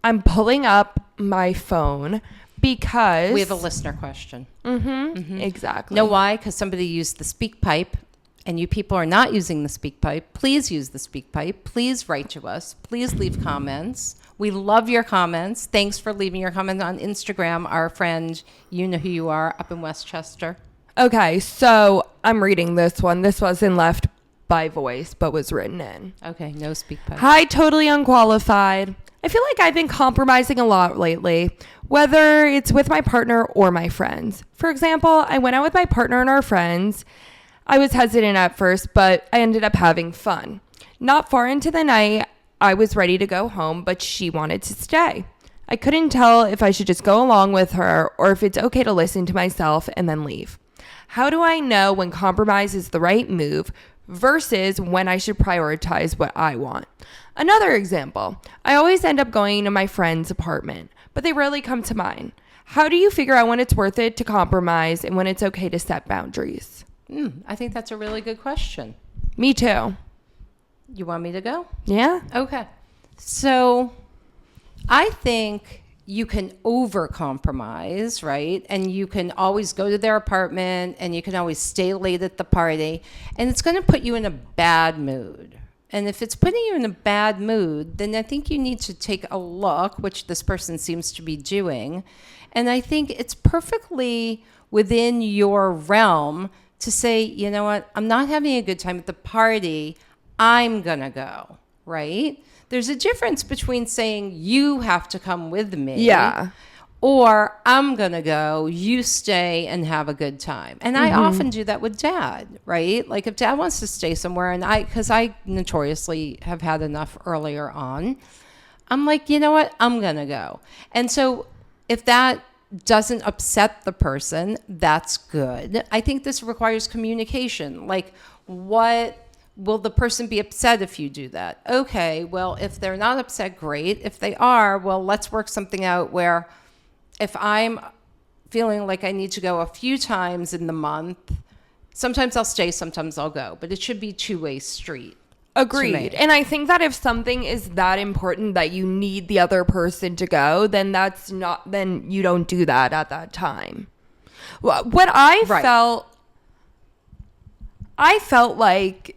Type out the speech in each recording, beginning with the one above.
I'm pulling up my phone because... We have a listener question. Exactly. Know why? Because somebody used the speak pipe, and you people are not using the speak pipe. Please use the speak pipe. Please write to us. Please leave comments. We love your comments. Thanks for leaving your comments on Instagram. Our friend, you know who you are, up in Westchester. Okay, so I'm reading this one. This wasn't left by voice, but was written in. Okay, no speak pipe. Hi, totally unqualified. I feel like I've been compromising a lot lately, whether it's with my partner or my friends. For example, I went out with my partner and our friends. I was hesitant at first, but I ended up having fun. Not far into the night, I was ready to go home, but she wanted to stay. I couldn't tell if I should just go along with her or if it's okay to listen to myself and then leave. How do I know when compromise is the right move versus when I should prioritize what I want? Another example, I always end up going to my friend's apartment, but they rarely come to mine. How do you figure out when it's worth it to compromise and when it's okay to set boundaries? I think that's a really good question. Me too. You want me to go? Yeah? Okay. So I think you can overcompromise, right? And you can always go to their apartment and you can always stay late at the party. And it's going to put you in a bad mood. And if it's putting you in a bad mood, then I think you need to take a look, which this person seems to be doing. And I think it's perfectly within your realm to say, you know what, I'm not having a good time at the party. I'm going to go, right? There's a difference between saying you have to come with me. Yeah. Or I'm going to go, you stay and have a good time. And I often do that with Dad, right? Like if Dad wants to stay somewhere and because I notoriously have had enough earlier on, I'm like, you know what? I'm going to go. And so if that doesn't upset the person, that's good. I think this requires communication. Like what will the person be upset if you do that? Okay, well, if they're not upset, great. If they are, well, let's work something out where if I'm feeling like I need to go a few times in the month, sometimes I'll stay, sometimes I'll go. But it should be two-way street. Agreed. And I think that if something is that important that you need the other person to go, then then you don't do that at that time. What I felt like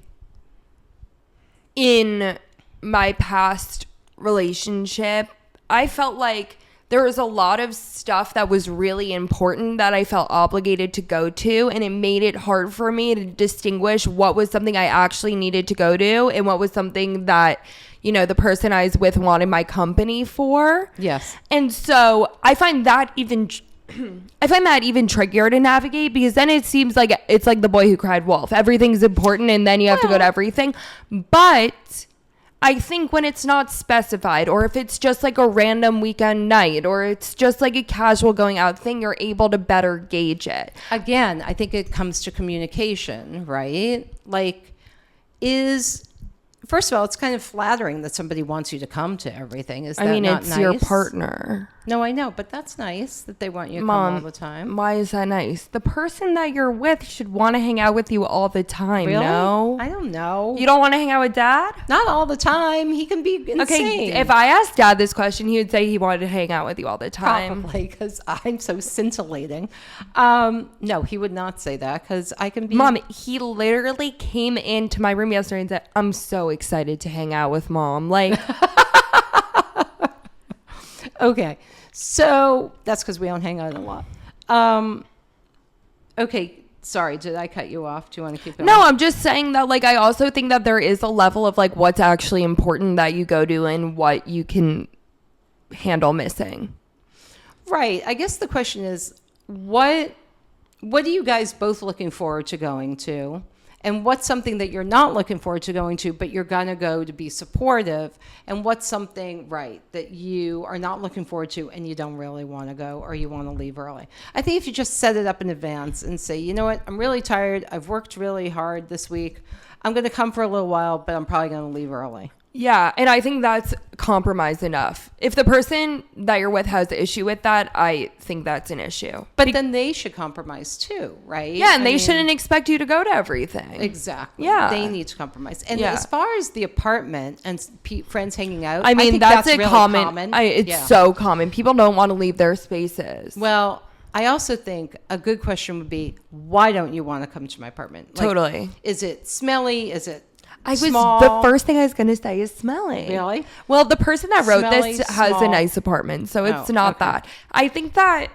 in my past relationship, I felt like there was a lot of stuff that was really important that I felt obligated to go to, and it made it hard for me to distinguish what was something I actually needed to go to and what was something that, you know, the person I was with wanted my company for. Yes. And so I find that even trickier to navigate, because then it seems like it's like the boy who cried wolf. Everything's important and then you have to go to everything. But I think when it's not specified, or if it's just like a random weekend night, or it's just like a casual going out thing, you're able to better gauge it. Again, I think it comes to communication, right? Like, first of all, it's kind of flattering that somebody wants you to come to everything. Is that not nice? It's your partner. No, I know, but that's nice that they want you to come all the time. Why is that nice? The person that you're with should want to hang out with you all the time, really? No? I don't know. You don't want to hang out with Dad? Not all the time. He can be insane. Okay, if I asked Dad this question, he would say he wanted to hang out with you all the time. Probably, because I'm so scintillating. No, he would not say that, because I can be... Mom, he literally came into my room yesterday and said, I'm so excited to hang out with Mom. Like... Okay, so that's because we don't hang out a lot. Okay, sorry, did I cut you off? Do you want to keep going? No, I'm just saying that, like, I also think that there is a level of, like, what's actually important that you go to and what you can handle missing. Right. I guess the question is, what are you guys both looking forward to going to? And what's something that you're not looking forward to going to, but you're going to go to be supportive? And what's something, right, that you are not looking forward to and you don't really want to go, or you want to leave early? I think if you just set it up in advance and say, you know what, I'm really tired. I've worked really hard this week. I'm going to come for a little while, but I'm probably going to leave early. Yeah, and I think that's compromise enough. If the person that you're with has an issue with that, I think that's an issue. But then they should compromise too, right? Yeah, and they shouldn't expect you to go to everything. Exactly. Yeah. They need to compromise. And as far as the apartment and friends hanging out, I mean, think that's a really common. It's so common. People don't want to leave their spaces. Well, I also think a good question would be, why don't you want to come to my apartment? Like, totally. Is it smelly? Is it The small? first thing I was going to say is smelly. Really? Well, the person that wrote Smelly, this has small. a nice apartment, so it's not that. I think that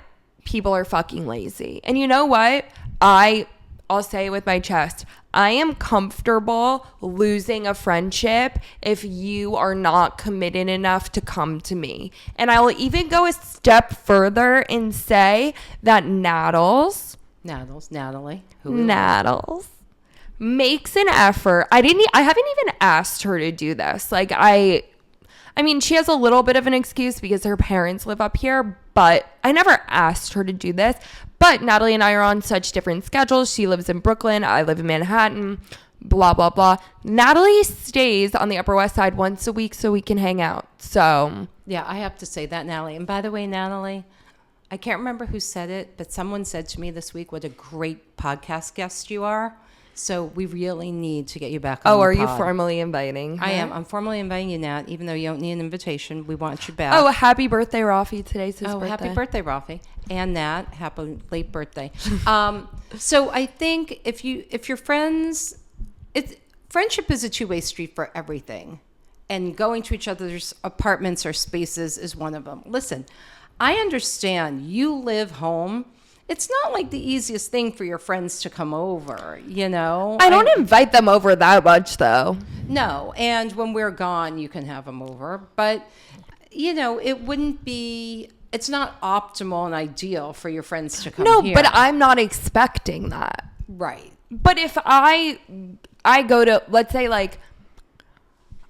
people are fucking lazy. And you know what? I'll say it with my chest. I am comfortable losing a friendship if you are not committed enough to come to me. And I'll even go a step further and say that Natalie, makes an effort. I haven't even asked her to do this. Like I mean, she has a little bit of an excuse because her parents live up here, but I never asked her to do this. But Natalie and I are on such different schedules. She lives in Brooklyn. I live in Manhattan, blah, blah, blah. Natalie stays on the Upper West Side once a week so we can hang out. So yeah, I have to say that, Natalie. And by the way, Natalie, I can't remember who said it, but someone said to me this week what a great podcast guest you are. So we really need to get you back on the are pod. you formally inviting her? I am. I'm formally inviting you, Nat, even though you don't need an invitation. We want you back. Oh, happy birthday, Rafi. Today's his birthday. Happy birthday, Rafi. And Nat, happy late birthday. So I think if you're friends, friendship is a two-way street for everything. And going to each other's apartments or spaces is one of them. Listen, I understand you live home. It's not like the easiest thing for your friends to come over, you know? I don't invite them over that much, though. No, and when we're gone, you can have them over. But, you know, it's not optimal and ideal for your friends to come here. No, but I'm not expecting that. Right. But if I go to, let's say, like,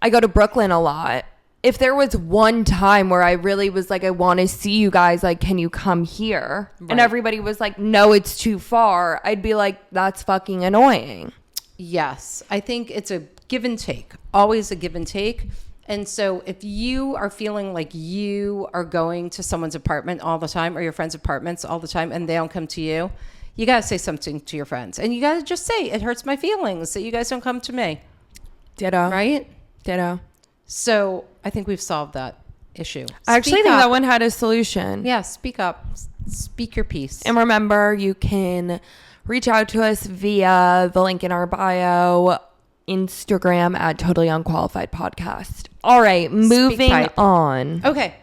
I go to Brooklyn a lot. If there was one time where I really was like, I want to see you guys, like, can you come here? Right. And everybody was like, no, it's too far. I'd be like, that's fucking annoying. Yes. I think it's a give and take, always a give and take. And so if you are feeling like you are going to someone's apartment all the time or your friends' apartments all the time and they don't come to you, you got to say something to your friends. And you got to just say, it hurts my feelings that you guys don't come to me. Ditto. Right? Ditto. So I think we've solved that issue. I actually think that one had a solution. Yeah, speak up. Speak your piece. And remember, you can reach out to us via the link in our bio, Instagram at Totally Unqualified Podcast. All right, moving on. Okay.